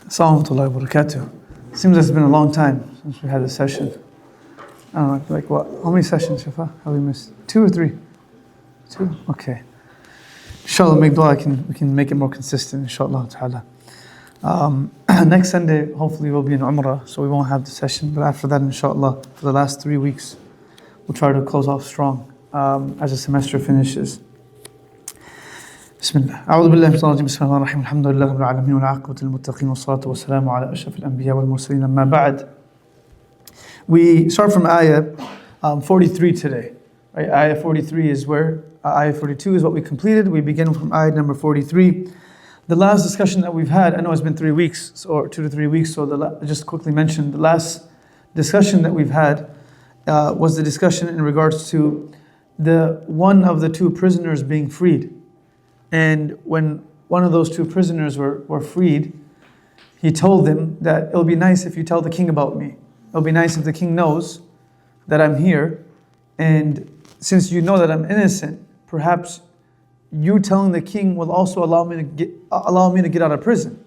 Assalamu alaikum wa barakatuh. Seems like it's been a long time since we had this session. I don't know, like what? How many sessions, Shafa? Have we missed? 2 or 3? 2? Okay. Inshallah, make dua, we can make it more consistent, inshallah ta'ala. Next Sunday, hopefully we'll be in Umrah, so we won't have the session. But after that, inshallah, for the last 3 weeks, we'll try to close off strong as the semester finishes. بسم الله أعوذ بالله من الشيطان الرجيم بسم الله الرحمن الرحيم الحمد لله رب العالمين والعاقبة للمتقين والصلاة والسلام على أشرف الأنبياء والمرسلين أما بعد. We start from ayah 43 today. Right? Ayah 43 is where ayah 42 is what we completed. We begin from ayah number 43. The last discussion that we've had, I know it's been 3 weeks or 2 to 3 weeks, so just quickly mention the last discussion that we've had was the discussion in regards to the one of the 2 prisoners being freed. And when one of those 2 prisoners were freed, he told them that it'll be nice if you tell the king about me. It'll be nice if the king knows that I'm here. And since you know that I'm innocent, perhaps you telling the king will also allow me to get out of prison.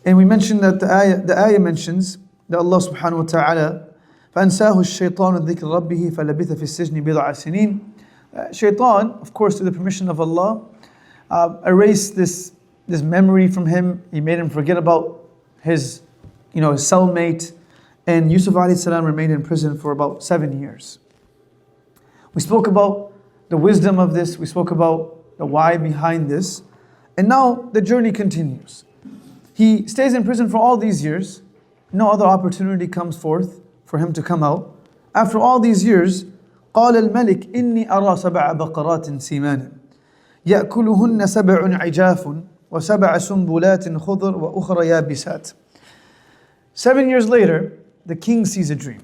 And we mentioned that the ayah mentions that Allah subhanahu wa ta'ala فَأَنْسَاهُ الشَّيْطَانُ ذِكْرَ رَبِّهِ فَلَبِثَ فِي السِّجْنِ بِضْعَ سِنِينَ. Shaitan, of course, through the permission of Allah, erased this memory from him. He made him forget about his cellmate. And Yusuf alayhi salam remained in prison for about 7 years. We spoke about the wisdom of this. We spoke about the why behind this. And now the journey continues. He stays in prison for all these years. No other opportunity comes forth for him to come out. After all these years, قال الملك إني أرى 7 بقرات سمان يأكلهن 7 عجاف و7 سنبلات خضر وأخرى يابسات. 7 years later, the king sees a dream.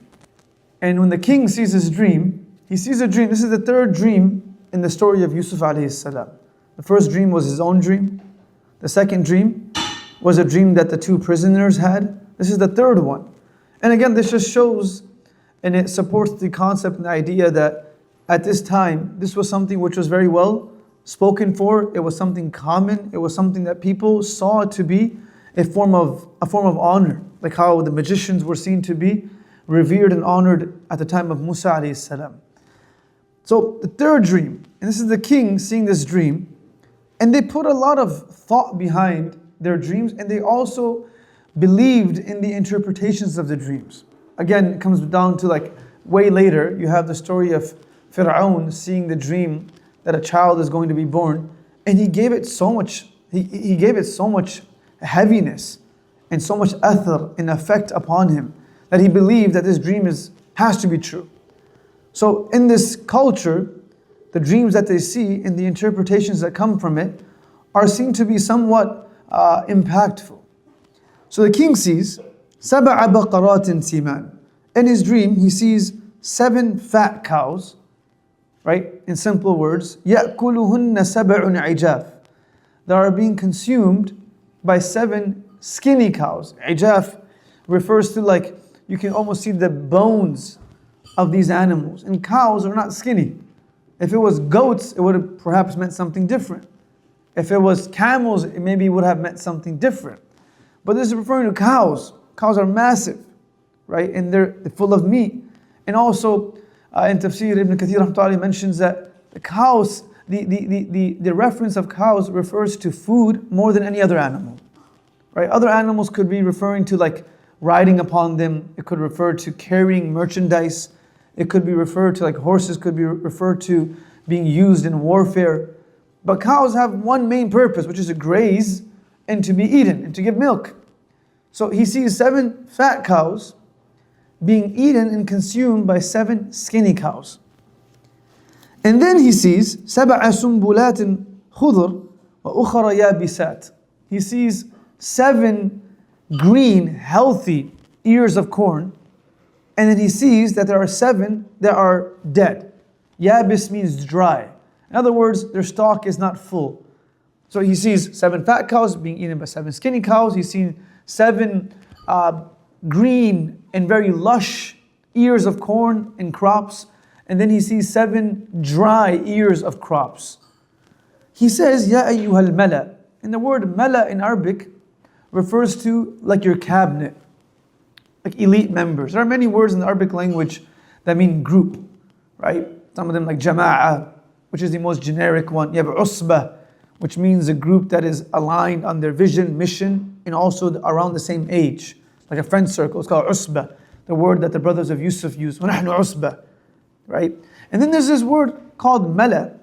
And when the king sees his dream, he sees a dream. This is the 3rd dream in the story of Yusuf alayhi salam. The first dream was his own dream. The second dream was a dream that the 2 prisoners had. This is the 3rd one. And again, this just shows and it supports the concept and the idea that at this time, this was something which was very well spoken for. It was something common. It was something that people saw to be a form of honor, like how the magicians were seen to be revered and honored at the time of Musa alayhi salam. So the 3rd dream, and this is the king seeing this dream, and they put a lot of thought behind their dreams, and they also believed in the interpretations of the dreams. Again, it comes down to like way later, you have the story of Fir'aun seeing the dream that a child is going to be born, and he gave it so much heaviness and so much athar and effect upon him that he believed that this dream has to be true. So in this culture, the dreams that they see and the interpretations that come from it are seen to be somewhat impactful. So the king sees 7 بقرات سمان. In his dream, he sees 7 fat cows. Right? In simple words, يَأْكُلُهُنَّ 7 عِجَافٍ. They are being consumed by 7 skinny cows. Ijaf refers to like, you can almost see the bones of these animals. And cows are not skinny. If it was goats, it would have perhaps meant something different. If it was camels, it maybe would have meant something different. But this is referring to cows. Cows are massive, right? And they're full of meat. And also, in Tafsir, Ibn Kathir mentions that the cows, the reference of cows refers to food more than any other animal. Right? Other animals could be referring to like riding upon them. It could refer to carrying merchandise. It could be referred to like horses could be referred to being used in warfare. But cows have one main purpose, which is to graze and to be eaten and to give milk. So he sees 7 fat cows being eaten and consumed by 7 skinny cows. And then he sees 7 سنبلات خضر وأخرى يابسات. He sees 7 green, healthy ears of corn, and then he sees that there are 7 that are dead. Yabis means dry. In other words, their stalk is not full. So he sees 7 fat cows being eaten by 7 skinny cows. He's seen 7 green and very lush ears of corn and crops, and then he sees 7 dry ears of crops. He says, Ya ayyuhal mala. And the word mala in Arabic refers to like your cabinet, like elite members. There are many words in the Arabic language that mean group, right? Some of them like jama'ah, which is the most generic one. You have usbah, which means a group that is aligned on their vision, mission, and also around the same age. Like a friend circle, it's called usbah, the word that the brothers of Yusuf used, وَنَحْنُ usbah, right? And then there's this word called mala,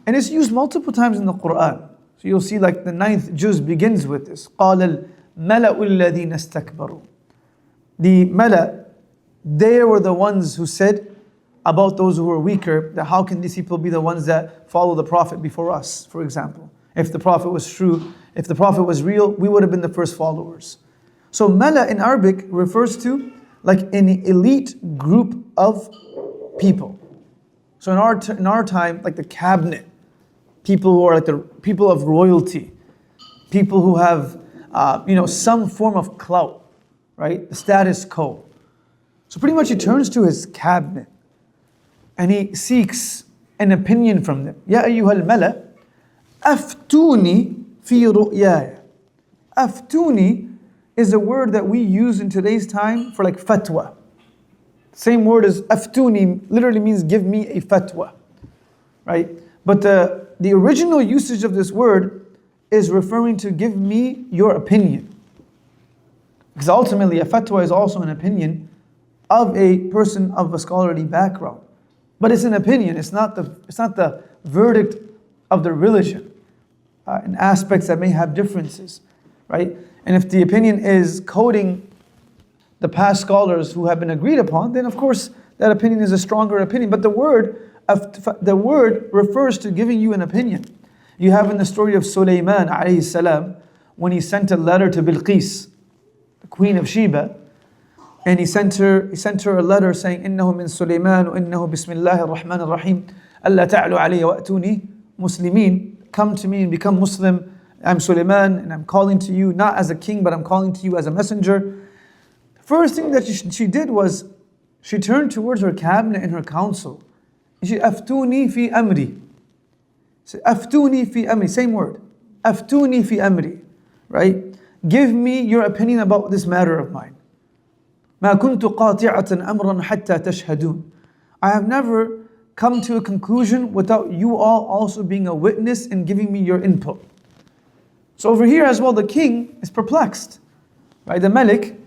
and it's used multiple times in the Quran. So you'll see like the 9th juz begins with this. قَالَ الْمَلَأُ الَّذِينَ اسْتَكْبَرُوا. The mala, they were the ones who said about those who were weaker, that how can these people be the ones that follow the Prophet before us, for example. If the Prophet was true, if the Prophet was real, we would have been the first followers. So mala in Arabic refers to like an elite group of people. So in our time, like the cabinet, people who are like the people of royalty, people who have some form of clout, right? The status quo. So pretty much he turns to his cabinet and he seeks an opinion from them. Ya ayyuhal mala, aftuni fi ru'yaya. Aftuni is a word that we use in today's time for like fatwa. Same word as aftuni literally means give me a fatwa, right? But the original usage of this word is referring to give me your opinion. Because ultimately a fatwa is also an opinion of a person of a scholarly background. But it's an opinion, it's not the verdict of the religion in aspects that may have differences, right? And if the opinion is quoting the past scholars who have been agreed upon, then of course that opinion is a stronger opinion. But the word refers to giving you an opinion. You have in the story of Sulaiman alayhi salam, when he sent a letter to Bilqis, the queen of Sheba, and he sent her a letter saying, إِنَّهُ مِن سُلَيْمَانُ وَإِنَّهُ بِسْمِ اللَّهِ الرَّحْمَنِ الرَّحِيمِ أَلَّا تَعْلُوا عَلَيَّ وَأْتُونِي مُسْلِمِينَ. Come to me and become Muslim. I'm Sulaiman and I'm calling to you not as a king, but I'm calling to you as a messenger. First thing that she did was she turned towards her cabinet and her council. She aftuni fi amri. Aftuni fi amri, same word. Aftuni fi amri, right? Give me your opinion about this matter of mine. ما كنت قاطعة أمرا حتى تشهدون. I have never come to a conclusion without you all also being a witness and giving me your input. So over here as well, the king is perplexed, right? The Malik,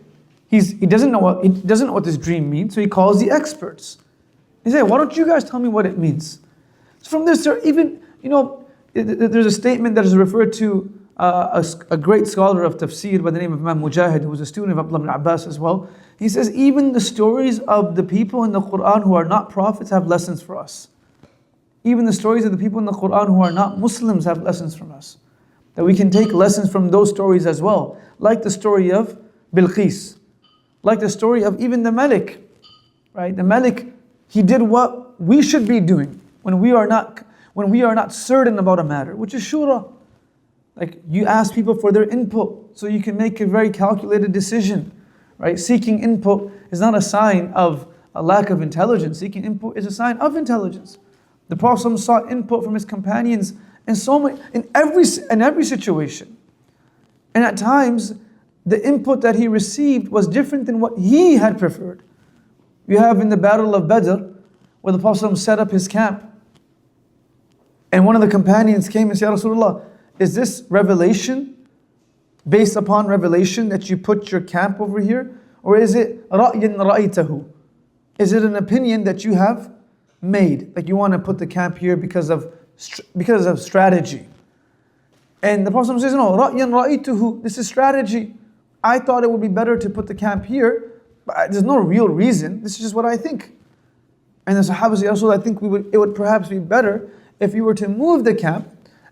he doesn't know what this dream means, so he calls the experts. He said, "Why don't you guys tell me what it means?" So from this, there's a statement that is referred to a great scholar of tafsir by the name of Imam Mujahid, who was a student of Abdullah ibn Abbas as well. He says, even the stories of the people in the Quran who are not prophets have lessons for us. Even the stories of the people in the Quran who are not Muslims have lessons from us. That we can take lessons from those stories as well. Like the story of Bilqis. Like the story of even the Malik. Right? The Malik, he did what we should be doing when we are not certain about a matter, which is shura. Like you ask people for their input so you can make a very calculated decision. Right? Seeking input is not a sign of a lack of intelligence. Seeking input is a sign of intelligence. The Prophet sought input from his companions in every situation. And at times, the input that he received was different than what he had preferred. We have in the Battle of Badr, where the Prophet set up his camp. And one of the companions came and said, "Ya Rasulullah, is this revelation based upon revelation that you put your camp over here? Or is it رَأْيًا رَأَيْتَهُ? Is it an opinion that you have made? Like you want to put the camp here because of strategy?" And the Prophet says, "No, رَأْيًا رَأَيْتُهُ. This is strategy. I thought it would be better to put the camp here, but there's no real reason. This is just what I think." And the Sahaba said, "Ya Rasulullah, I think it would perhaps be better if you were to move the camp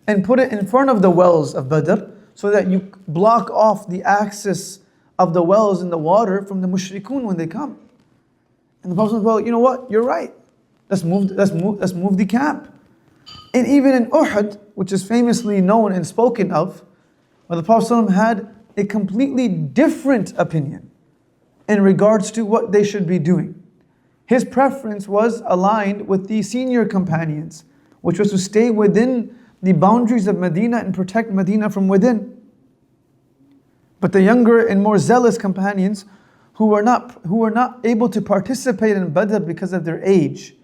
and put it in front of the wells of Badr, so that you block off the access of the wells in the water from the mushrikun when they come." And the Prophet said, "Well, you know what? You're right. Let's move the camp." And even in Uhud, which is famously known and spoken of, where the Prophet had a completely different opinion in regards to what they should be doing. His preference was aligned with the senior companions, which was to stay within the boundaries of Medina and protect Medina from within. But the younger and more zealous companions who were not able to participate in Badr because of their age,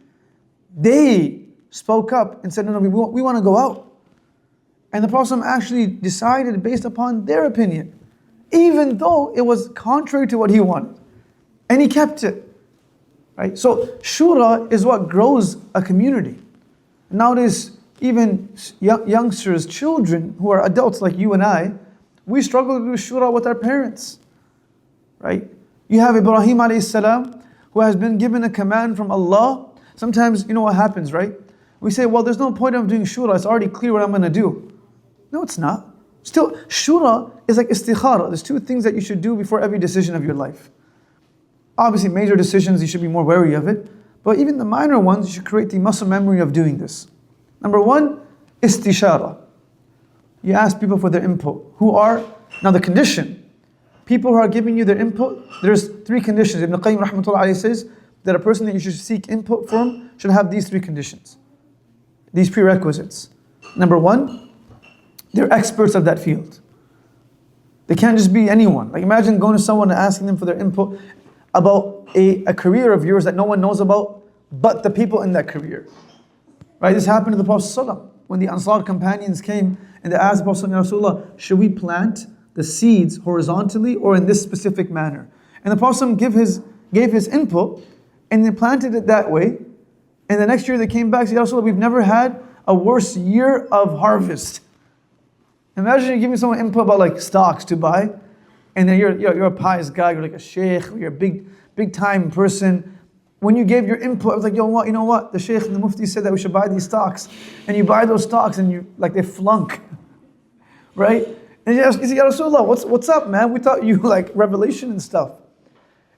they spoke up and said, no, we want to go out. And the Prophet actually decided based upon their opinion, even though it was contrary to what he wanted. And he kept it. Right? So shura is what grows a community. Nowadays, even youngsters, children who are adults like you and I, we struggle to do shura with our parents. Right? You have Ibrahim alayhi salam, who has been given a command from Allah. Sometimes, you know what happens, right? We say, well, there's no point of doing shura, it's already clear what I'm going to do. No, it's not. Still, shura is like istikhara. There's two things that you should do before every decision of your life. Obviously, major decisions, you should be more wary of it. But even the minor ones, you should create the muscle memory of doing this. Number one, istishara. You ask people for their input. Now the condition. People who are giving you their input, there's three conditions. Ibn Qayyim rahmatullah alayhi says that a person that you should seek input from should have these three conditions. These prerequisites. Number one, they're experts of that field. They can't just be anyone. Like imagine going to someone and asking them for their input about a career of yours that no one knows about but the people in that career. Right? This happened to the Prophet ﷺ. When the Ansar companions came and they asked the Prophet ﷺ, Ya Rasulullah, should we plant the seeds horizontally or in this specific manner? And the Prophet ﷺ gave his input and they planted it that way. And the next year they came back and said, Ya Rasulullah, we've never had a worse year of harvest. Imagine you're giving someone input about like stocks to buy, and then you're a pious guy, you're like a sheikh, you're a big time person. When you gave your input, I was like, you know what? The sheikh and the mufti said that we should buy these stocks. And you buy those stocks and they flunk. Right? And you say, Ya Rasulullah, what's up, man? We thought you like revelation and stuff.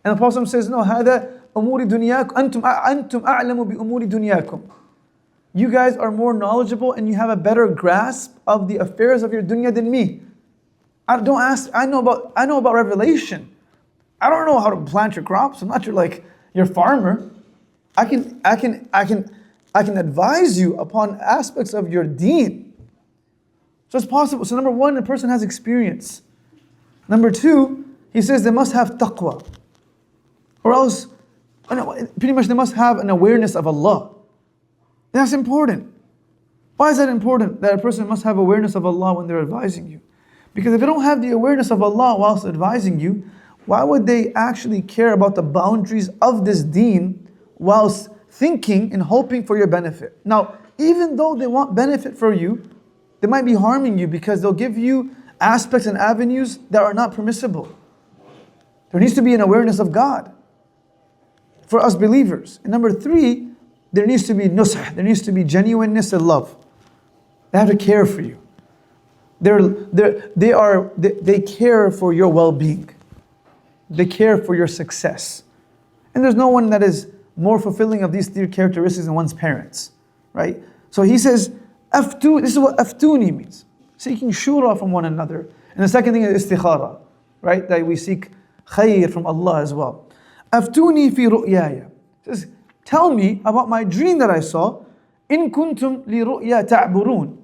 And the Prophet says, no, هذا أمور دنياكم أنتم أعلم بأمور دنياكم. You guys are more knowledgeable and you have a better grasp of the affairs of your dunya than me. I know about revelation. I don't know how to plant your crops. I'm not your farmer. I can advise you upon aspects of your deen. So it's possible. So number one, the person has experience. Number two, he says they must have taqwa. Or else, pretty much they must have an awareness of Allah. That's important. Why is that important? That a person must have awareness of Allah when they're advising you. Because if they don't have the awareness of Allah whilst advising you, why would they actually care about the boundaries of this deen whilst thinking and hoping for your benefit? Now, even though they want benefit for you, they might be harming you because they'll give you aspects and avenues that are not permissible. There needs to be an awareness of God for us believers. And number three, there needs to be nusah, there needs to be genuineness and love. They have to care for you. They care for your well-being. They care for your success. And there's no one that is more fulfilling of these three characteristics than one's parents. Right? So he says, this is what aftuni means. Seeking shura from one another. And the second thing is istikhara. Right? That we seek khayr from Allah as well. Aftuni fi ru'yaya. Says, tell me about my dream that I saw. In kuntum li ru'ya ta'burun.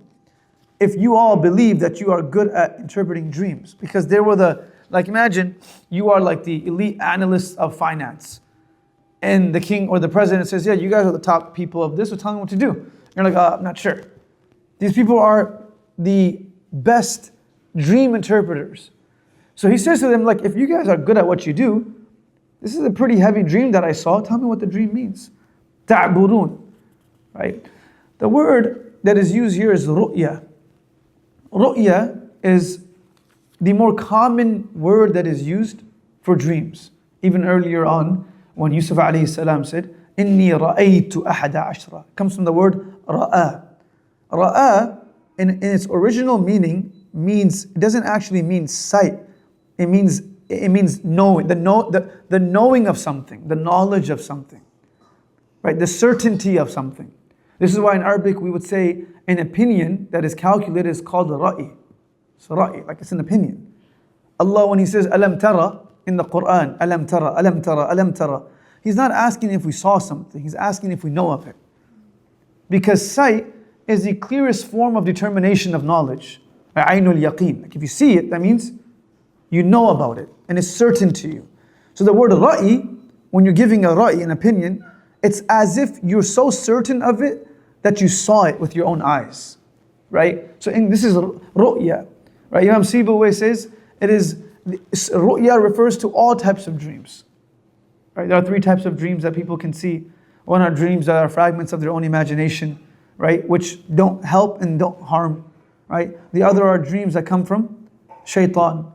If you all believe that you are good at interpreting dreams. Because they were imagine you are like the elite analysts of finance. And the king or the president says, yeah, you guys are the top people of this, so tell me what to do. You're like, I'm not sure. These people are the best dream interpreters. So he says to them, if you guys are good at what you do, this is a pretty heavy dream that I saw. Tell me what the dream means. Ta'burun. Right? The word that is used here is ru'ya. Ru'ya is the more common word that is used for dreams. Even earlier on, when Yusuf alayhi salam said, Inni ra'aytu ahada ashra. Comes from the word ra'a. Ra'a, in its original meaning, it doesn't actually mean sight. It means knowing, the knowing of something, the knowledge of something. Right? The certainty of something. This is why in Arabic we would say an opinion that is calculated is called ra'i. So ra'i, it's an opinion. Allah, when He says alam tara in the Quran, alam tara, alam tara, alam tara, He's not asking if we saw something, He's asking if we know of it. Because sight is the clearest form of determination of knowledge. Ainul yaqeen. If you see it, that means You know about it, and it's certain to you. So the word ra'i, when you're giving a ra'i, an opinion, it's as if you're so certain of it that you saw it with your own eyes, right? So this is ru'ya, right? Imam Sibawayh says, ru'ya refers to all types of dreams, right? There are 3 types of dreams that people can see. One are dreams that are fragments of their own imagination, right? Which don't help and don't harm, right? The other are dreams that come from shaitan.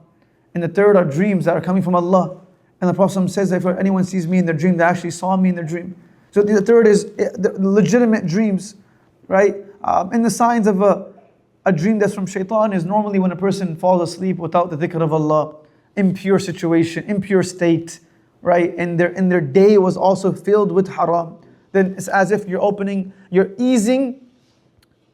And the third are dreams that are coming from Allah. And the Prophet says that if anyone sees me in their dream, they actually saw me in their dream. So the third is the legitimate dreams, right? And the signs of a dream that's from shaitan is normally when a person falls asleep without the dhikr of Allah, impure situation, impure state, right? And their day was also filled with haram. Then it's as if you're easing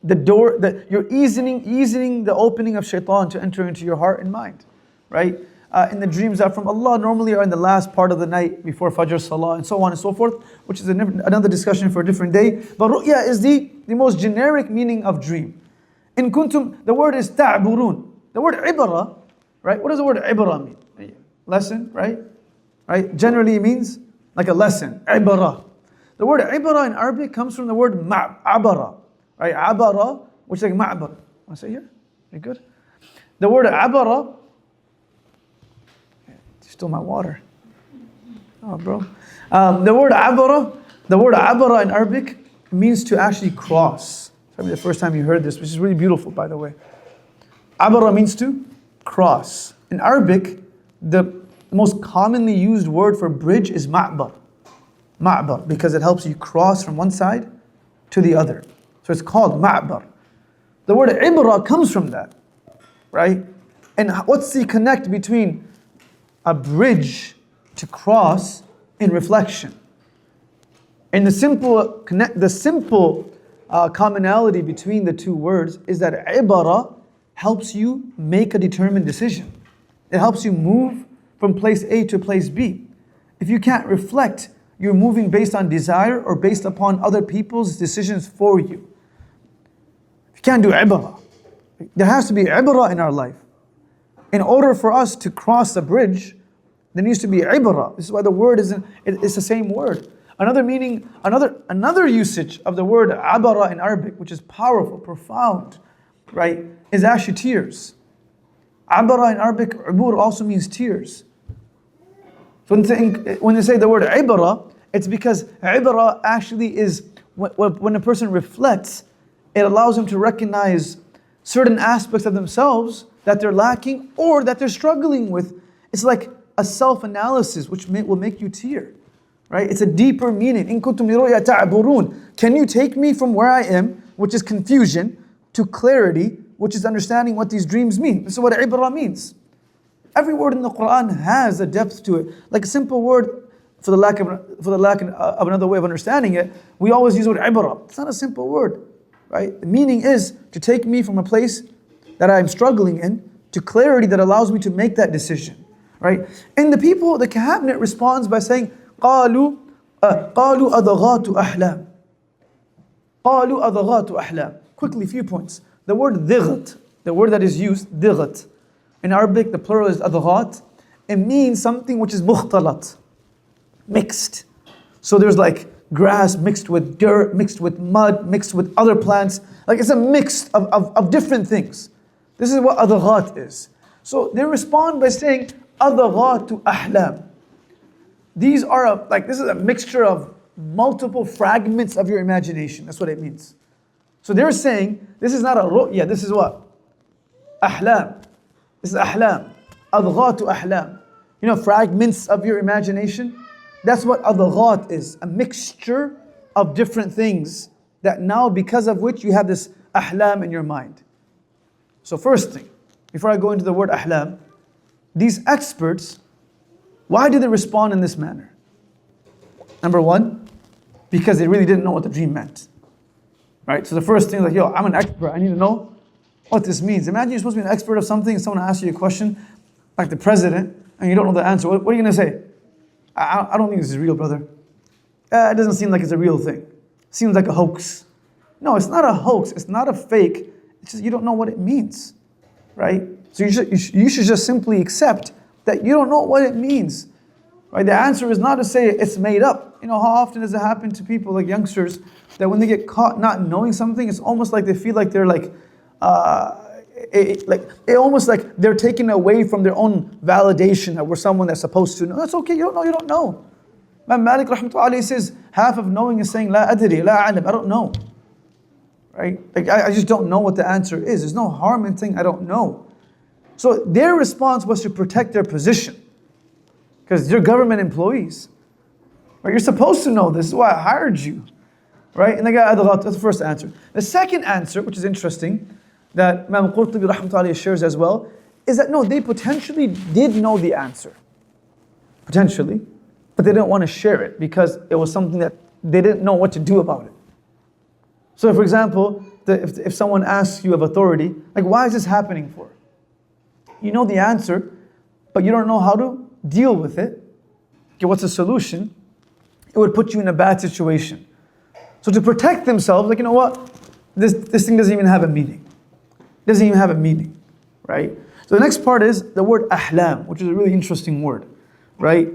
the door, you're easing the opening of shaitan to enter into your heart and mind, right? And the dreams that are from Allah normally are in the last part of the night before Fajr Salah and so on and so forth, which is another discussion for a different day. But ru'ya is the most generic meaning of dream. In kuntum, the word is ta'burun. The word ibara, right? What does the word ibara mean? Lesson, right? Right? Generally it means like a lesson, ibara. The word ibara in Arabic comes from the word abara, right? Abara, which is like ma'bar. Want to say here? You good? The word abara, stole my water. Oh, bro. The word abara in Arabic means to actually cross. Probably the first time you heard this, which is really beautiful, by the way. Abara means to cross. In Arabic, the most commonly used word for bridge is ma'bar. Ma'bar, because it helps you cross from one side to the other. So it's called ma'bar. The word ibra comes from that, right? And what's the connect between a bridge to cross and reflection? And the simple commonality between the two words is that ibara helps you make a determined decision. It helps you move from place A to place B. If you can't reflect, you're moving based on desire or based upon other people's decisions for you. You can't do ibara. There has to be ibara in our life. In order for us to cross the bridge, there needs to be ibara. This is why the word it's the same word. Another meaning, another usage of the word abara in Arabic, which is powerful, profound, right, is actually tears. Abara in Arabic, ubur also means tears. So when they say the word ibara, it's because ibara actually is, when a person reflects, it allows them to recognize certain aspects of themselves that they're lacking or that they're struggling with. It's like a self-analysis which will make you tear. Right? It's a deeper meaning. In kuntum liru'ya ta'burun. Can you take me from where I am, which is confusion, to clarity, which is understanding what these dreams mean? This is what ibra means. Every word in the Quran has a depth to it. Like a simple word, for the lack of another way of understanding it, we always use the word ibra. It's not a simple word, right? The meaning is to take me from a place that I'm struggling in to clarity that allows me to make that decision, right? And the cabinet responds by saying, قالوا أضغاث أحلام. قالوا أضغاث أحلام. Quickly, few points. The word dhighat, the word that is used, dhighat. In Arabic, the plural is adghat. It means something which is mukhtalat, mixed. So there's like grass mixed with dirt, mixed with mud, mixed with other plants. Like it's a mix of different things. This is what adghat is. So they respond by saying, أضغاث أحلام. This is a mixture of multiple fragments of your imagination. That's what it means. So they're saying, this is not a ru'ya, this is what? Ahlam. This is ahlam. Adghatu ahlam. You know, fragments of your imagination? That's what adghat is. A mixture of different things that now, because of which you have this ahlam in your mind. So first thing, before I go into the word ahlam, these experts, why did they respond in this manner? Number one, because they really didn't know what the dream meant. Right? So the first thing is like, I'm an expert, I need to know what this means. Imagine you're supposed to be an expert of something and someone asks you a question, like the president, and you don't know the answer. What are you going to say? I don't think this is real, brother. It doesn't seem like it's a real thing. Seems like a hoax. No, it's not a hoax. It's not a fake. It's just you don't know what it means. Right? So you should just simply accept that you don't know what it means. Right? The answer is not to say it's made up. You know, how often does it happen to people like youngsters that when they get caught not knowing something, it's almost like they feel like they're almost like they're taken away from their own validation that we're someone that's supposed to know. That's okay, you don't know. Imam Malik rahmatullahi says, half of knowing is saying, La adri, la alam, I don't know. Right? Like I just don't know what the answer is. There's no harm in saying I don't know. So their response was to protect their position. Because you're government employees. Right? You're supposed to know this. This is why I hired you. Right? And that's the first answer. The second answer, which is interesting, that Imam Qurtubi rahmatullahi shares as well, is that no, they potentially did know the answer. Potentially. But they didn't want to share it because it was something that they didn't know what to do about it. So for example, if someone asks you of authority, like why is this happening for? You know the answer, but you don't know how to deal with it. Okay, what's the solution? It would put you in a bad situation. So to protect themselves, like you know what? This thing doesn't even have a meaning. It doesn't even have a meaning, right? So the next part is the word ahlam, which is a really interesting word, right?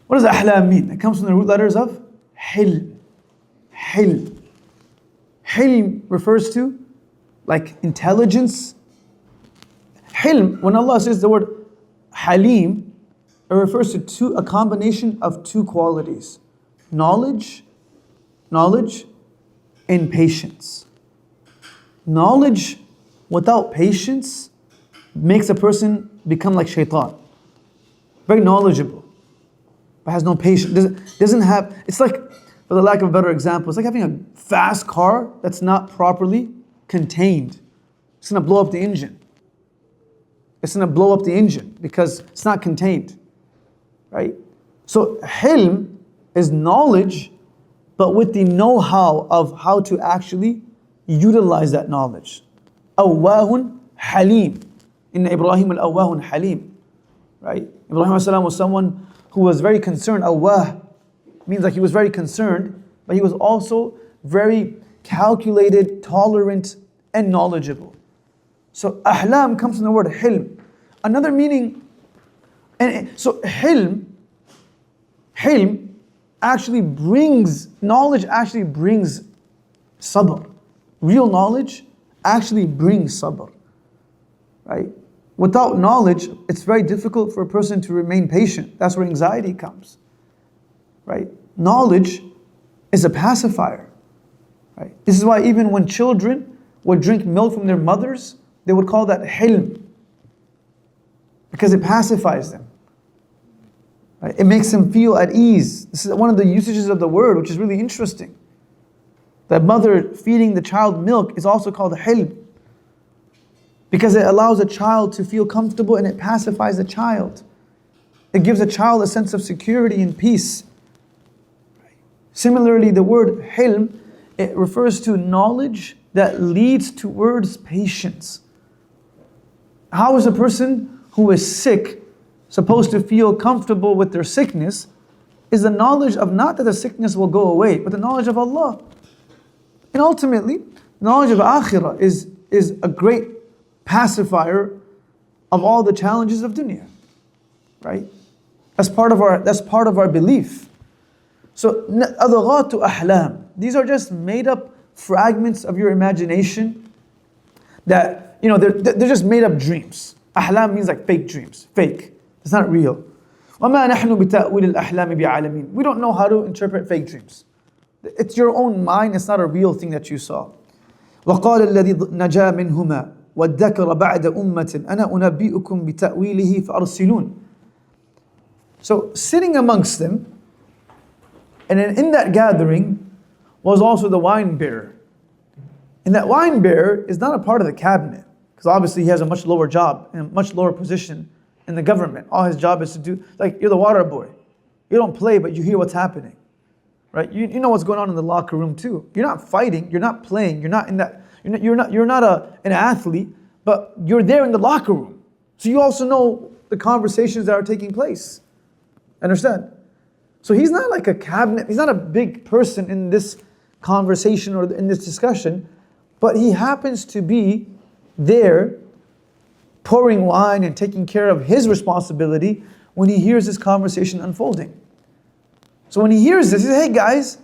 What does ahlam mean? It comes from the root letters of hilm. Hilm. Hilm refers to like intelligence. Hilm, when Allah says the word halim, it refers to a combination of two qualities. Knowledge and patience. Knowledge without patience makes a person become like shaitan. Very knowledgeable, but has no patience. Doesn't have, it's like, for the lack of a better example, it's like having a fast car that's not properly contained. It's going to blow up the engine. It's going to blow up the engine because it's not contained. Right? So hilm is knowledge, but with the know-how of how to actually utilize that knowledge. Awwahun halim. Inna Ibrahim al-awwahun halim. Right? Ibrahim as-salam was someone who was very concerned. Awwah means like he was very concerned, but he was also very calculated, tolerant, and knowledgeable. So ahlam comes from the word hilm. Another meaning, and so hilm actually brings, knowledge actually brings sabr. Real knowledge actually brings sabr. Right? Without knowledge, it's very difficult for a person to remain patient. That's where anxiety comes. Right? Knowledge is a pacifier. Right? This is why even when children would drink milk from their mothers, they would call that hilm. Because it pacifies them. Right? It makes them feel at ease. This is one of the usages of the word, which is really interesting. The mother feeding the child milk is also called hilm. Because it allows a child to feel comfortable and it pacifies the child. It gives a child a sense of security and peace. Similarly, the word hilm, it refers to knowledge that leads towards patience. How is a person who is sick supposed to feel comfortable with their sickness? Is the knowledge of not that the sickness will go away, but the knowledge of Allah. And ultimately, knowledge of akhirah is a great pacifier of all the challenges of dunya. Right? That's part of our belief. So, adghatu ahlam. These are just made up fragments of your imagination that, you know, they're just made up dreams. Ahlam means like fake dreams. Fake. It's not real. وَمَا نَحْنُ بِتَأْوِيلِ الْأَحْلَامِ بِعَالَمِينَ. We don't know how to interpret fake dreams. It's your own mind, it's not a real thing that you saw. وَقَالَ الَّذِي نَجَا مِنْهُمَا وَادَّكَرَ بَعْدَ أُمَّةٍ أَنَا أُنَبِّئُكُمْ بِتَأْوِيلِهِ فَأَرْسِلُونَ. So sitting amongst them, and in that gathering was also the wine bearer. And that wine bearer is not a part of the cabinet, because obviously he has a much lower job and a much lower position in the government. All his job is to do, like you're the water boy. You don't play, but you hear what's happening. Right? You know what's going on in the locker room too. You're not fighting, you're not playing, you're not in that, you're not an athlete, but you're there in the locker room. So you also know the conversations that are taking place. Understand? So he's not like a cabinet, he's not a big person in this conversation or in this discussion, but he happens to be there pouring wine and taking care of his responsibility when he hears this conversation unfolding. So when he hears this, he says, hey guys,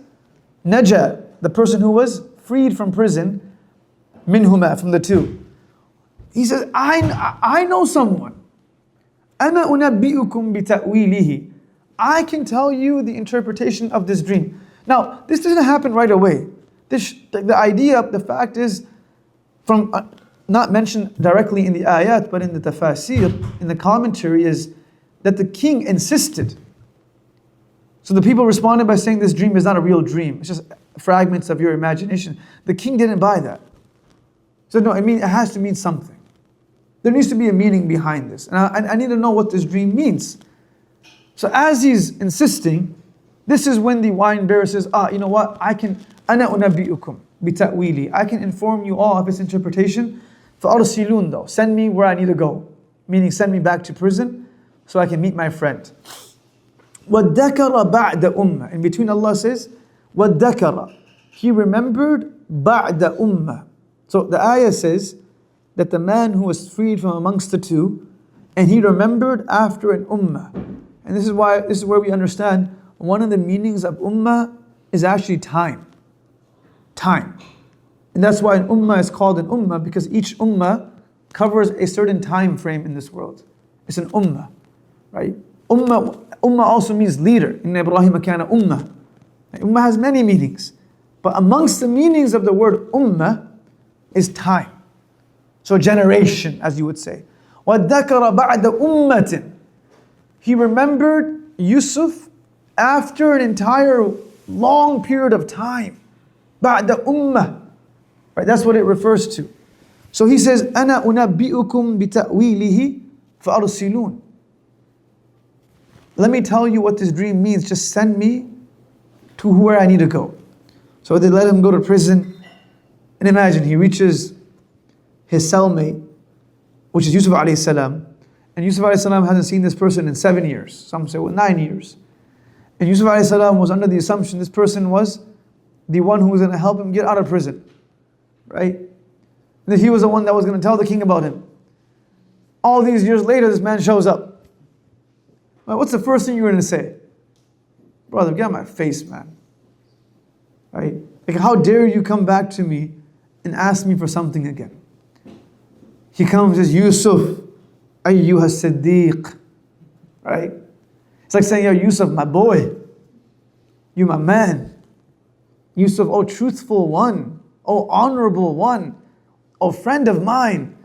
Naja, the person who was freed from prison, minhuma, from the two. He says, I know someone. أَنَا أُنَبِّئُكُمْ بِتَأْوِيلِهِ. I can tell you the interpretation of this dream. Now, this doesn't happen right away. The idea, the fact is, from not mentioned directly in the ayat, but in the tafasir, in the commentary, is that the king insisted. So the people responded by saying this dream is not a real dream. It's just fragments of your imagination. The king didn't buy that. So no, it has to mean something. There needs to be a meaning behind this. And I need to know what this dream means. So as he's insisting, this is when the wine bearer says, you know what, أَنَا أُنَبِّئُكُمْ بِتَأْوِيلِ. I can inform you all of its interpretation. فَأَرْسِلُونَ though. Send me where I need to go. Meaning send me back to prison so I can meet my friend. وَادَّكَرَ بَعْدَ أُمَّةٍ. In between Allah says, وَادَّكَرَ. He remembered بَعْدَ أُمَّةٍ. So the ayah says that the man who was freed from amongst the two, and he remembered after an ummah. And this is where we understand one of the meanings of ummah is actually time. Time. And that's why an ummah is called an ummah, because each ummah covers a certain time frame in this world. It's an ummah, right? Ummah also means leader. Inna Ibrahim kana ummah. Ummah has many meanings. But amongst the meanings of the word ummah is time. So generation, as you would say. وَذَكَرَ بَعْدَ أُمَّةٍ. He remembered Yusuf after an entire long period of time. بَعْدَ أُمَّةٍ. Right, that's what it refers to. So he says, أَنَا أُنَبِّئُكُمْ بِتَأْوِيلِهِ فَأَرْسِلُونَ. Let me tell you what this dream means. Just send me to where I need to go. So they let him go to prison. And imagine, he reaches his cellmate, which is Yusuf alayhi salam. And Yusuf alayhi salam hasn't seen this person in 7 years. Some say, 9 years. And Yusuf alayhi salam was under the assumption this person was the one who was going to help him get out of prison. Right? That he was the one that was going to tell the king about him. All these years later, this man shows up. Well, what's the first thing you're going to say? Brother, get out of my face, man. Right? Like, how dare you come back to me and ask me for something again? He comes and says, Yusuf, ayyuha siddiq. Right? It's like saying, yo, Yusuf, my boy. You my man. Yusuf, oh truthful one. Oh honorable one. Oh friend of mine.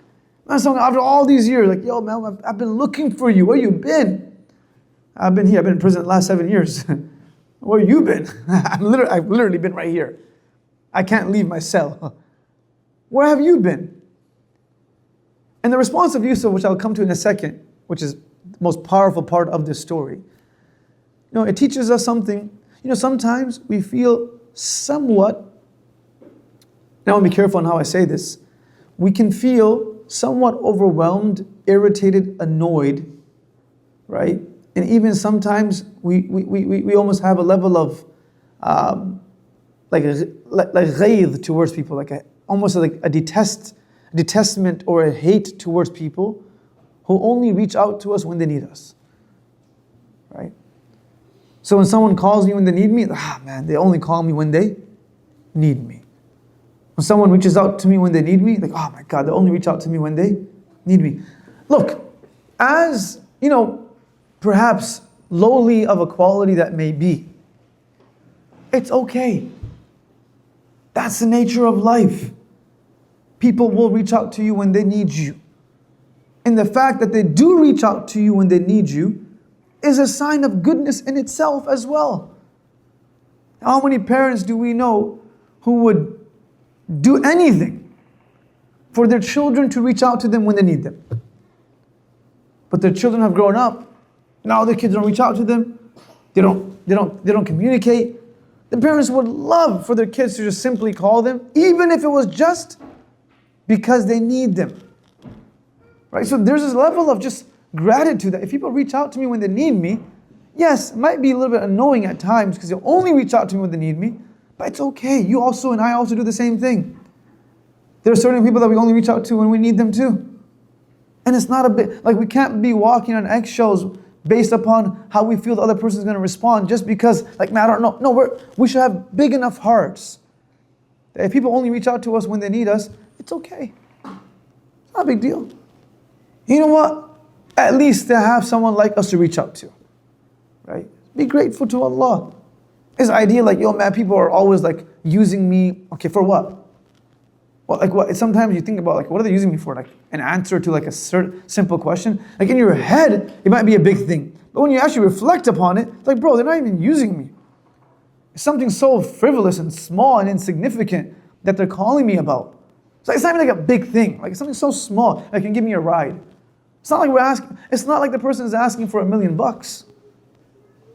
After all these years, like, yo man, I've been looking for you. Where you been? I've been here. I've been in prison the last 7 years. Where you been? I've literally been right here. I can't leave my cell. Where have you been? And the response of Yusuf, which I'll come to in a second, which is the most powerful part of this story, it teaches us something. Sometimes we feel somewhat, now I want to be careful on how I say this, we can feel somewhat overwhelmed, irritated, annoyed, right? And even sometimes we almost have a level of like ghayth towards people, almost like a detestment or a hate towards people who only reach out to us when they need us. Right? So when someone calls me when they need me, man, they only call me when they need me. When someone reaches out to me when they need me, like, oh my God, they only reach out to me when they need me. Look, as, perhaps lowly of a quality that may be, it's okay. That's the nature of life. People will reach out to you when they need you. And the fact that they do reach out to you when they need you is a sign of goodness in itself as well. How many parents do we know who would do anything for their children to reach out to them when they need them? But their children have grown up. Now their kids don't reach out to them. They don't communicate. The parents would love for their kids to just simply call them, even if it was just because they need them. Right? So there's this level of just gratitude that if people reach out to me when they need me, yes, it might be a little bit annoying at times because they'll only reach out to me when they need me, but it's okay. You also and I also do the same thing. There are certain people that we only reach out to when we need them too. And it's not a bit, like we can't be walking on eggshells based upon how we feel the other person is going to respond just because, like, man, I don't know. No, we should have big enough hearts that if people only reach out to us when they need us, it's okay. It's not a big deal. You know what? At least they have someone like us to reach out to, right? Be grateful to Allah. This idea like, yo man, people are always like using me, okay, for what? Well, like what? Sometimes you think about like, what are they using me for? Like an answer to like a simple question. Like in your head, it might be a big thing. But when you actually reflect upon it, it's like, bro, they're not even using me. It's something so frivolous and small and insignificant that they're calling me about. So it's not even like a big thing. Like something so small that can give me a ride. It's not like we're asking, it's not like the person is asking for $1 million.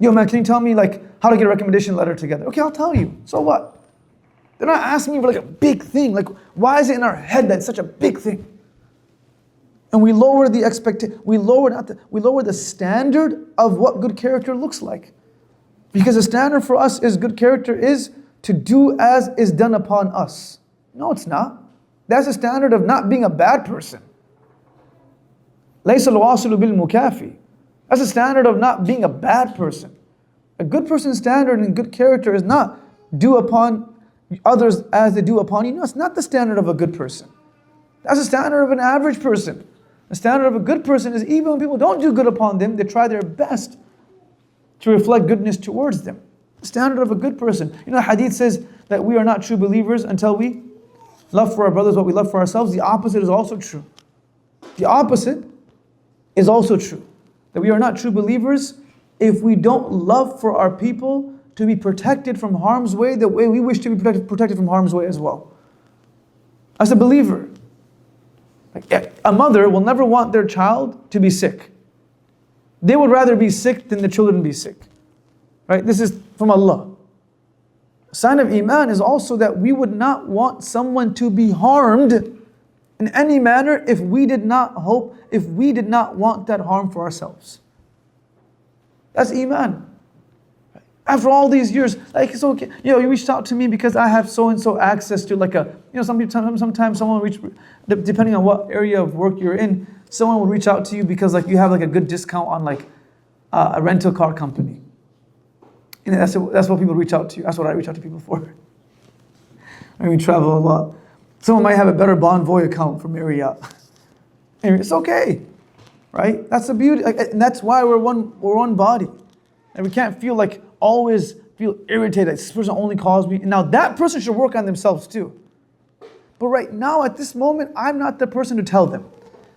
Yo man, can you tell me like how to get a recommendation letter together? Okay, I'll tell you. So what? They're not asking me for like a big thing. Like, why is it in our head that it's such a big thing? And we lower the expectation, we lower the standard of what good character looks like. Because the standard for us is good character is to do as is done upon us. No, it's not. That's the standard of not being a bad person. لَيْسَ الْوَاصِلُ بِالْمُكَافِي. That's the standard of not being a bad person. A good person's standard and good character is not do upon others as they do upon you. No, it's not the standard of a good person. That's the standard of an average person. The standard of a good person is even when people don't do good upon them, they try their best to reflect goodness towards them. The standard of a good person. You know, hadith says that we are not true believers until we love for our brothers what we love for ourselves. The opposite is also true. The opposite is also true. That we are not true believers if we don't love for our people to be protected from harm's way the way we wish to be protected from harm's way as well. As a believer, like a mother will never want their child to be sick. They would rather be sick than the children be sick. Right? This is from Allah. A sign of Iman is also that we would not want someone to be harmed in any manner if we did not want that harm for ourselves. That's Iman. After all these years, like it's okay. You reached out to me because I have so and so access to like a, sometimes someone will reach, depending on what area of work you're in, someone will reach out to you because like you have like a good discount on like a rental car company. And that's what people reach out to you. That's what I reach out to people for. And we travel a lot. Someone might have a better Bonvoy account from Marriott. And it's okay, right? That's the beauty, and that's why we're one body. And we can't always feel irritated. This person only calls me. And now that person should work on themselves too. But right now, at this moment, I'm not the person to tell them.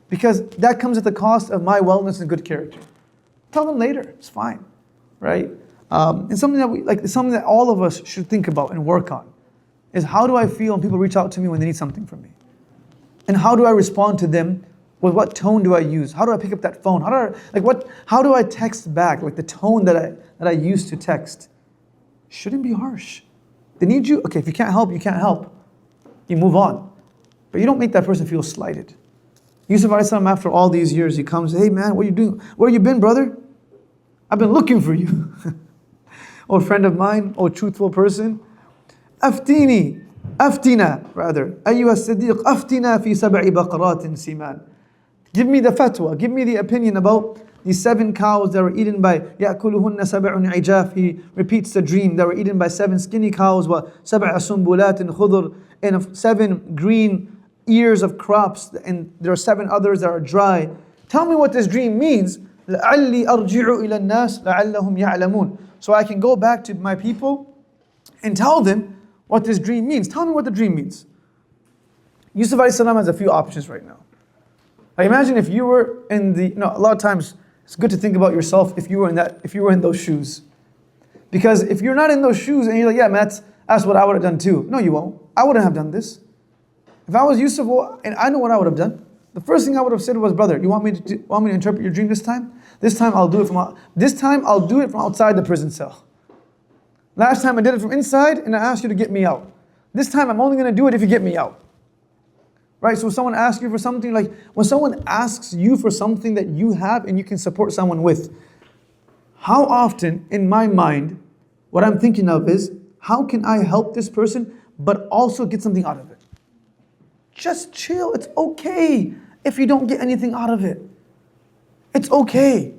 Because that comes at the cost of my wellness and good character. Tell them later, it's fine, right? And something that all of us should think about and work on is how do I feel when people reach out to me when they need something from me? And how do I respond to them? With what tone do I use? How do I pick up that phone? How do I text back? Like the tone that I use to text shouldn't be harsh. They need you. Okay, if you can't help, you can't help. You move on. But you don't make that person feel slighted. Yusuf a.s. after all these years, he comes, hey man, what are you doing? Where you been, brother? I've been looking for you. Oh, friend of mine, oh, truthful person. Aftina, أيها الصديق, أفتنا في 7 بقرات سمان. Give me the fatwa, give me the opinion about these 7 cows that were eaten by يأكلهن 7 عجاف. He repeats the dream that were eaten by 7 skinny cows, وسبع سنبلات خضر, and 7 green ears of crops, and there are 7 others that are dry. Tell me what this dream means. لعلي أرجع إلى الناس لعلهم يعلمون. So I can go back to my people and tell them what this dream means. Tell me what the dream means. Yusuf a.s. has a few options right now. Like imagine if you were in a lot of times it's good to think about yourself if you were in those shoes. Because if you're not in those shoes and you're like, yeah, man, that's what I would have done too. No, you won't. I wouldn't have done this. If I was Yusuf, and I know what I would have done. The first thing I would have said was, brother, you want me to interpret your dream this time? This time I'll do it from outside the prison cell. Last time I did it from inside and I asked you to get me out. This time I'm only going to do it if you get me out. Right? So when someone asks you for something, like when someone asks you for something that you have and you can support someone with, how often in my mind, what I'm thinking of is, how can I help this person but also get something out of it? Just chill, it's okay. if you don't get anything out of it. It's okay.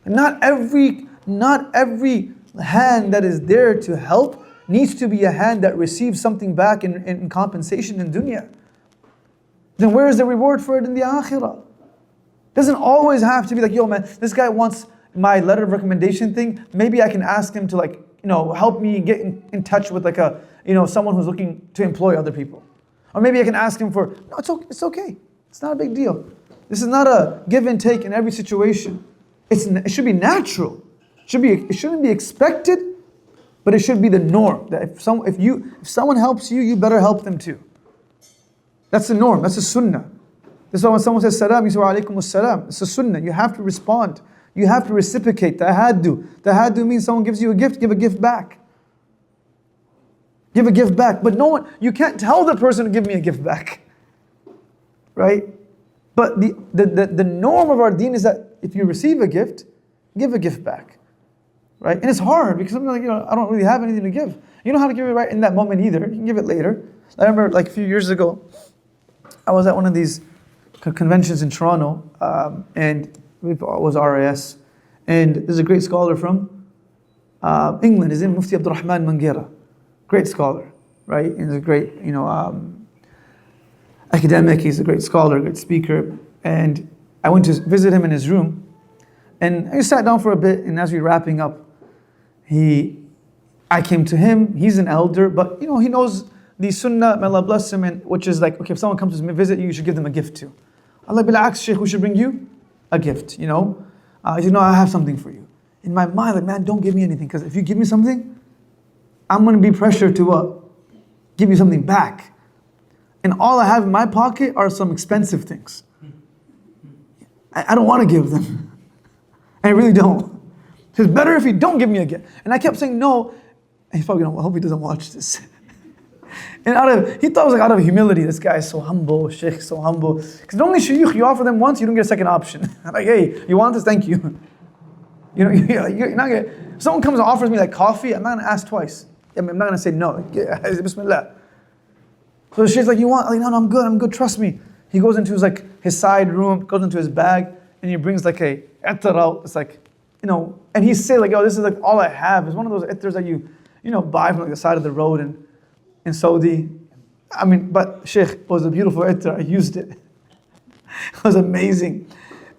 Not every hand that is there to help needs to be a hand that receives something back in compensation in dunya. Then where is the reward for it in the akhirah? Doesn't always have to be like, yo man, this guy wants my letter of recommendation thing. Maybe I can ask him to help me get in touch with someone who's looking to employ other people. Or maybe I can ask him for, no, it's okay. It's not a big deal. This is not a give and take in every situation. It should be natural. It shouldn't be expected, but it should be the norm. That if someone helps you, you better help them too. That's the norm. That's the sunnah. That's why when someone says salam, you say wa alaikum as-salam. It's a sunnah. You have to respond. You have to reciprocate. Tahaddu. Tahaddu means someone gives you a gift, give a gift back. Give a gift back. But you can't tell the person to give me a gift back. Right? But the norm of our deen is that if you receive a gift, give a gift back. Right? And it's hard because I'm I don't really have anything to give. You don't have to give it right in that moment either. You can give it later. I remember a few years ago, I was at one of these conventions in Toronto, and it was RAS, and there's a great scholar from England. His name is Mufti Abdul Wahab. Great scholar, right? And he's a great, academic. He's a great scholar, great speaker. And I went to visit him in his room, and I sat down for a bit. And as we were wrapping up, I came to him. He's an elder, but he knows the sunnah. May Allah bless him. And which is like, okay, if someone comes to visit you, you should give them a gift too. Allah bil'aks, Shaykh, we should bring you a gift. He said, no, I have something for you. In my mind, like, man, don't give me anything, because if you give me something, I'm going to be pressured to give you something back. And all I have in my pocket are some expensive things. I don't want to give them. I really don't. It's better if you don't give me a gift. And I kept saying no. And he's probably going to, I hope he doesn't watch this. And he thought it was out of humility. This guy is so humble, Sheikh, so humble. Because normally shaykh, you offer them once, you don't get a second option. Like, hey, you want this? Thank you. You're not gonna, if someone comes and offers me like coffee, I'm not going to ask twice. I'm not going to say no. Bismillah. So the sheikh's like, you want? Like, no, I'm good, trust me. He goes into his side room, goes into his bag, and he brings like a ittar out. It's like, and he said like, yo, this is like all I have. It's one of those ittars that you buy from like the side of the road in Saudi. But Sheikh, was a beautiful ittar. I used it. It was amazing.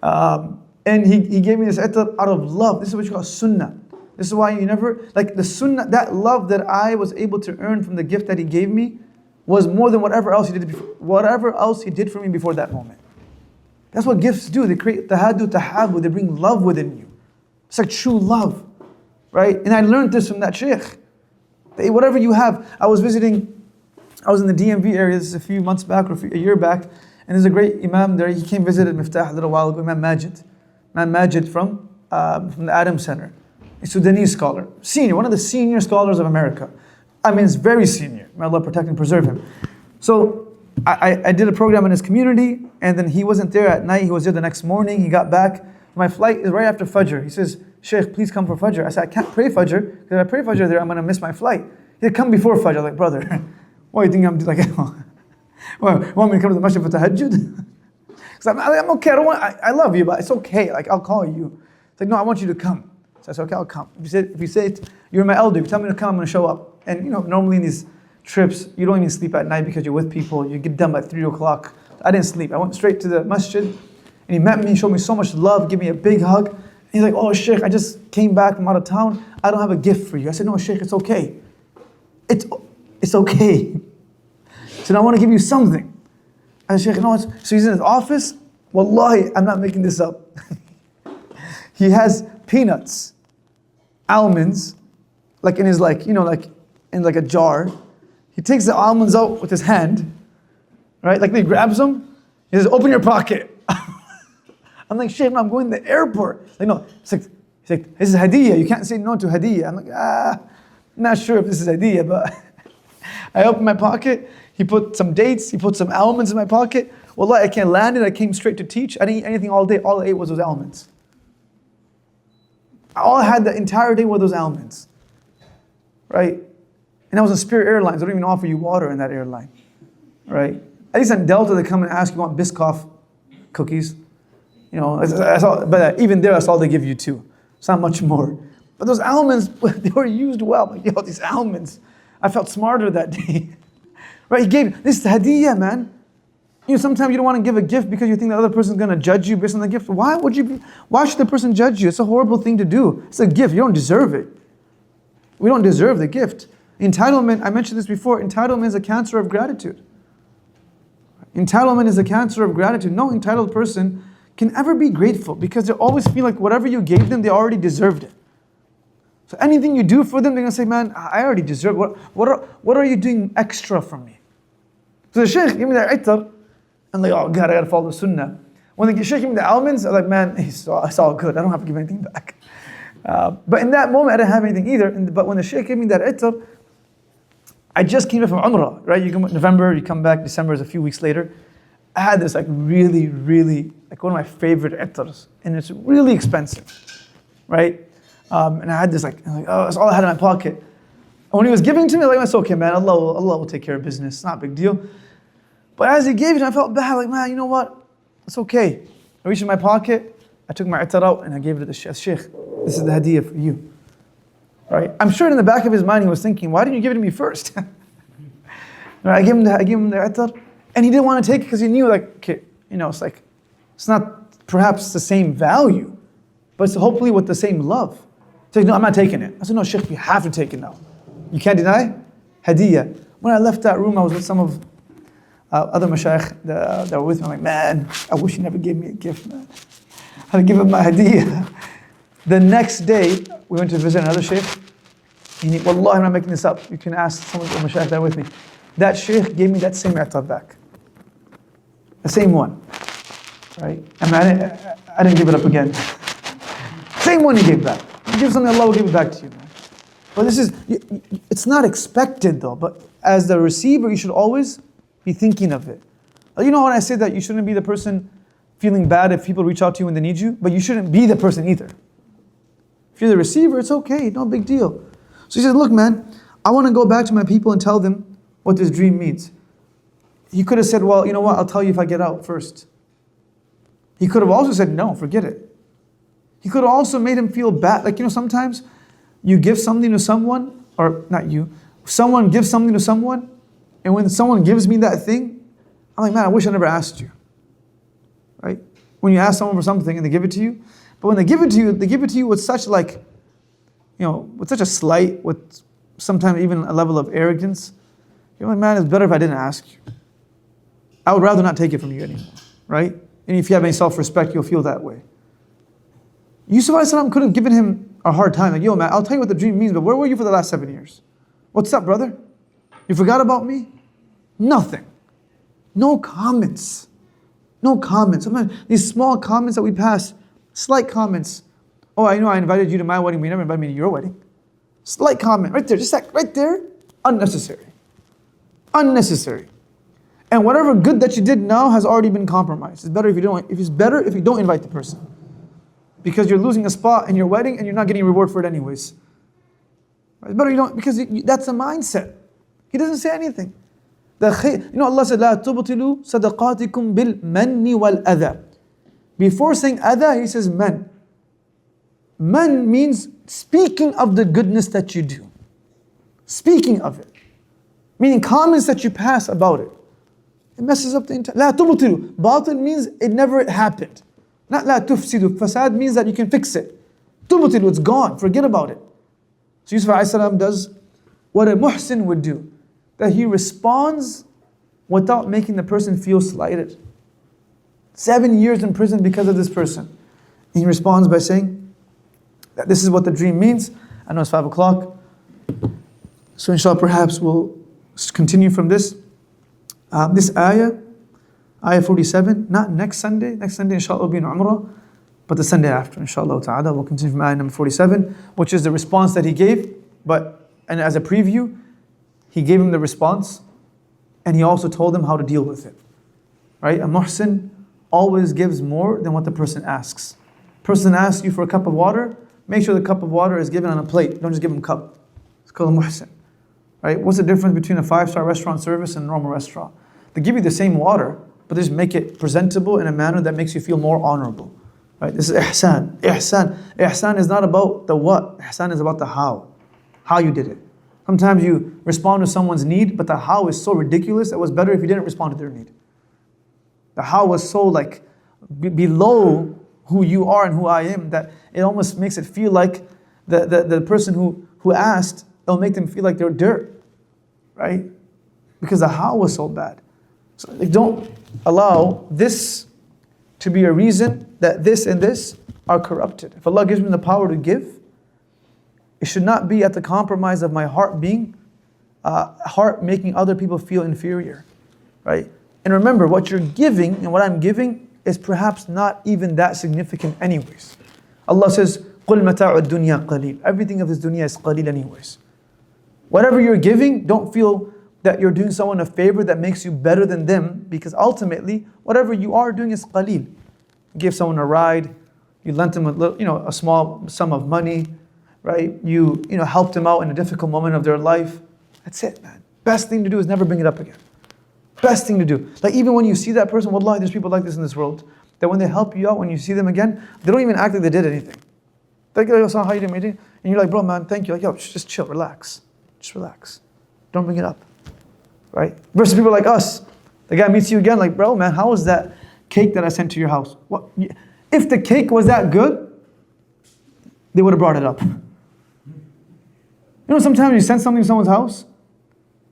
And he gave me this ittar out of love. This is what you call sunnah. This is why you never, like the sunnah, that love that I was able to earn from the gift that he gave me was more than whatever else he did for me before that moment. That's what gifts do. They create tahaddu, tahabbu. They bring love within you. It's like true love, right? And I learned this from that sheikh. That whatever you have, I was in the DMV area, this is a few months back or a year back, and there's a great imam there. He came visited Miftaah a little while ago, Imam Majid from the Adam Center. A Sudanese scholar, senior, one of the senior scholars of America. It's very senior. May Allah protect and preserve him. So I did a program in his community, and then he wasn't there at night. He was there the next morning. He got back. My flight is right after Fajr. He says, Sheikh, please come for Fajr. I said, I can't pray Fajr, because if I pray Fajr there, I'm going to miss my flight. He said, come before Fajr. I was like, brother, what do you think I'm doing? Like, want me to come to the masjid for tahajjud? Because I'm okay. I love you, but it's okay. Like, I'll call you. It's like, no, I want you to come. So I said, okay, I'll come. If you say you're my elder, if you tell me to come, I'm going to show up. And normally in these trips, you don't even sleep at night because you're with people. You get done by 3 o'clock. I didn't sleep. I went straight to the masjid, and he met me, showed me so much love, gave me a big hug. And he's like, oh, Sheikh, I just came back from out of town. I don't have a gift for you. I said, no, Sheikh, it's okay. It's okay. So I want to give you something. I said, Sheikh, so he's in his office. Wallahi, I'm not making this up. He has peanuts, almonds, like in his in like a jar. He takes the almonds out with his hand, right? Like he grabs them. He says, open your pocket. I'm like, Sheikh, I'm going to the airport. Like, no, he's like, this is hadiyah. You can't say no to hadiyah. I'm like, I'm not sure if this is hadiyah, but I opened my pocket. He put some dates. He put some almonds in my pocket. Wallah, I can't land it. I came straight to teach. I didn't eat anything all day. All I ate was those almonds. All I had the entire day were those almonds, right? And I was on Spirit Airlines. They don't even offer you water in that airline, right? At least on Delta, they come and ask you want Biscoff cookies. That's all, but even there, that's all they give you too. It's not much more. But those almonds, they were used well. Like, these almonds. I felt smarter that day. Right? He gave, this is hadiyah, man. Sometimes you don't want to give a gift because you think the other person's going to judge you based on the gift. Why should the person judge you? It's a horrible thing to do. It's a gift. You don't deserve it. We don't deserve the gift. Entitlement, I mentioned this before, entitlement is a cancer of gratitude. Entitlement is a cancer of gratitude. No entitled person can ever be grateful because they always feel like whatever you gave them, they already deserved it. So anything you do for them, they're going to say, man, I already deserve it. What are you doing extra for me? So the shaykh gave me the ittar, and like, oh God, I got to follow the sunnah. When the shaykh gave me the almonds, I'm like, man, it's all good. I don't have to give anything back. But in that moment, I didn't have anything either. But when the shaykh gave me that ittar, I just came back from Umrah, right? You come November, you come back, December is a few weeks later. I had this like really, really, like one of my favorite ittars, and it's really expensive, right? And I had this like, oh, that's all I had in my pocket. And when he was giving it to me, like, it's okay, man, Allah will take care of business, it's not a big deal. But as he gave it, I felt bad, like, man, you know what? It's okay. I reached in my pocket, I took my ittar out, and I gave it to the shaykh. This is the hadiyah for you. Right? I'm sure in the back of his mind he was thinking, why didn't you give it to me first? Right? I gave him the ittar, and he didn't want to take it because he knew, like, okay, it's like, it's not perhaps the same value, but it's hopefully with the same love. So no, I'm not taking it. I said, no, Shaykh, you have to take it now. You can't deny hadiyah. When I left that room, I was with some of other mashayikh that were with me. I'm like, man, I wish you never gave me a gift, man. I had to give him my hadiyah. The next day, we went to visit another shaykh. Wallahi, I'm not making this up. You can ask some of the mashayikh that were with me. That shaykh gave me that same i'tar back. The same one. Right? I didn't give it up again. Same one he gave back. You give something, Allah will give it back to you, man. But it's not expected though, but as the receiver, you should always be thinking of it. When I say that you shouldn't be the person feeling bad if people reach out to you when they need you, but you shouldn't be the person either. If you're the receiver, it's okay, no big deal. So he said, look, man, I want to go back to my people and tell them what this dream means. He could have said, well, you know what, I'll tell you if I get out first. He could have also said, no, forget it. He could have also made him feel bad. Like, sometimes you give something to someone, or not you, someone gives something to someone, and when someone gives me that thing, I'm like, man, I wish I never asked you. Right? When you ask someone for something and they give it to you, but when they give it to you with such with such a slight, with sometimes even a level of arrogance, you're like, man, it's better if I didn't ask you. I would rather not take it from you anymore, right? And if you have any self-respect, you'll feel that way. Yusuf a.s. could have given him a hard time, like, yo, man, I'll tell you what the dream means, but where were you for the last 7 years? What's up, brother? You forgot about me? Nothing. No comments. No comments. Sometimes these small comments that we pass, slight comments. Oh, I know I invited you to my wedding, but you never invited me to your wedding. Slight comment, right there, just like right there, unnecessary. Unnecessary. And whatever good that you did now has already been compromised. It's better if you don't invite the person. Because you're losing a spot in your wedding and you're not getting a reward for it anyways. It's better you don't, because that's a mindset. He doesn't say anything. Allah said, لا تبطلوا صدقاتكم بالمن والأذى. Before saying adha, he says man. Man means speaking of the goodness that you do. Speaking of it. Meaning comments that you pass about it. It messes up the entire... لا تبطلوا. Batil means it never happened. Not لا تفسدوا. Fasad means that you can fix it. تبطلوا, it's gone. Forget about it. So Yusuf a.s. does what a muhsin would do. That he responds without making the person feel slighted. 7 years in prison because of this person. And he responds by saying that this is what the dream means. I know it's 5 o'clock. So inshallah, perhaps we'll continue from this. This ayah 47, not next Sunday. Next Sunday, inshallah, will be in Umrah. But the Sunday after, inshallah ta'ala, we'll continue from ayah number 47, which is the response that he gave. And as a preview, he gave him the response, and he also told him how to deal with it. Right? A muhsin always gives more than what the person asks. Person asks you for a cup of water, make sure the cup of water is given on a plate. Don't just give him a cup. It's called a muhsin. Right? What's the difference between a 5-star restaurant service and a normal restaurant? They give you the same water, but just make it presentable in a manner that makes you feel more honorable. Right? This is ihsān. Ihsān is not about the what. Ihsān is about the how. How you did it. Sometimes you respond to someone's need, but the how is so ridiculous, it was better if you didn't respond to their need. The how was so like below who you are and who I am that it almost makes it feel like the person who asked, it'll make them feel like they're dirt. Right? Because the how was so bad. So like, don't allow this to be a reason that this and this are corrupted. If Allah gives me the power to give, it should not be at the compromise of my heart making other people feel inferior, right? And remember, what you're giving and what I'm giving is perhaps not even that significant anyways. Allah says, قُلْ مَتَاعُ الدُّنْيَا قَلِيلٌ. Everything of this dunya is qaleel anyways. Whatever you're giving, don't feel that you're doing someone a favor that makes you better than them, because ultimately, whatever you are doing is qaleel. You gave someone a ride, you lent them a small sum of money, right? You helped them out in a difficult moment of their life. That's it, man. Best thing to do is never bring it up again. Best thing to do. Like even when you see that person, wallahi, there's people like this in this world, that when they help you out, when you see them again, they don't even act like they did anything. They're like, how you doing? And you're like, bro, man, thank you. Like, yo, just chill, relax. Just relax. Don't bring it up. Right? Versus people like us. The guy meets you again, like, bro, man, how was that cake that I sent to your house? What? If the cake was that good, they would have brought it up. Sometimes you send something to someone's house,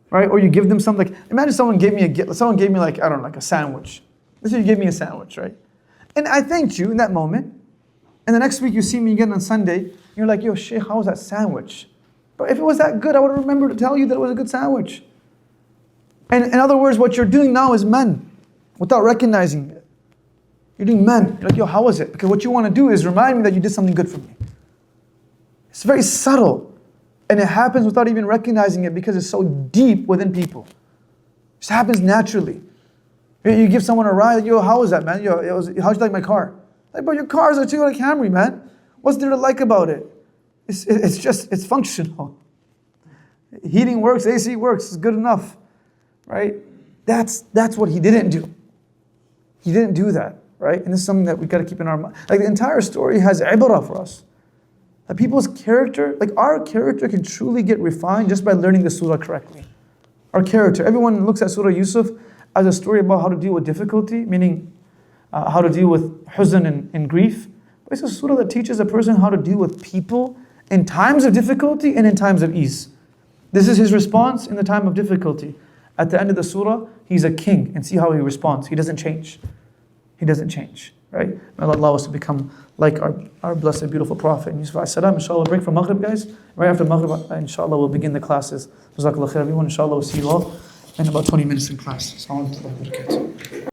right? Or you give them something. Like, imagine someone gave me a gift. Someone gave me like a sandwich. Let's say you gave me a sandwich, right? And I thanked you in that moment. And the next week you see me again on Sunday. You're like, yo, Sheikh, how was that sandwich? But if it was that good, I would have remembered to tell you that it was a good sandwich. And in other words, what you're doing now is man, without recognizing it. You're doing man. You're like, yo, how was it? Because what you want to do is remind me that you did something good for me. It's very subtle. And it happens without even recognizing it because it's so deep within people. It just happens naturally. You give someone a ride, yo, how was that, man? Yo, how'd you like my car? Like, bro, your car is a Toyota Camry, man. What's there to like about it? It's functional. Heating works, AC works, it's good enough. Right? That's what he didn't do. He didn't do that, right? And this is something that we got to keep in our mind. Like the entire story has ibarah for us. That people's character, like our character can truly get refined just by learning the surah correctly. Our character. Everyone looks at Surah Yusuf as a story about how to deal with difficulty, meaning how to deal with huzn and grief. But it's a surah that teaches a person how to deal with people in times of difficulty and in times of ease. This is his response in the time of difficulty. At the end of the surah, he's a king, and see how he responds. He doesn't change. He doesn't change, right? May Allah allow us to become like our blessed, beautiful Prophet. Yusuf as-salam, inshallah, break for Maghrib, guys. Right after Maghrib, inshallah, we'll begin the classes. Jazakallah khair, everyone. Inshallah, we'll see you all in about 20 minutes in class. Assalamu alaikum wa rahmatullahi wa barakatuh.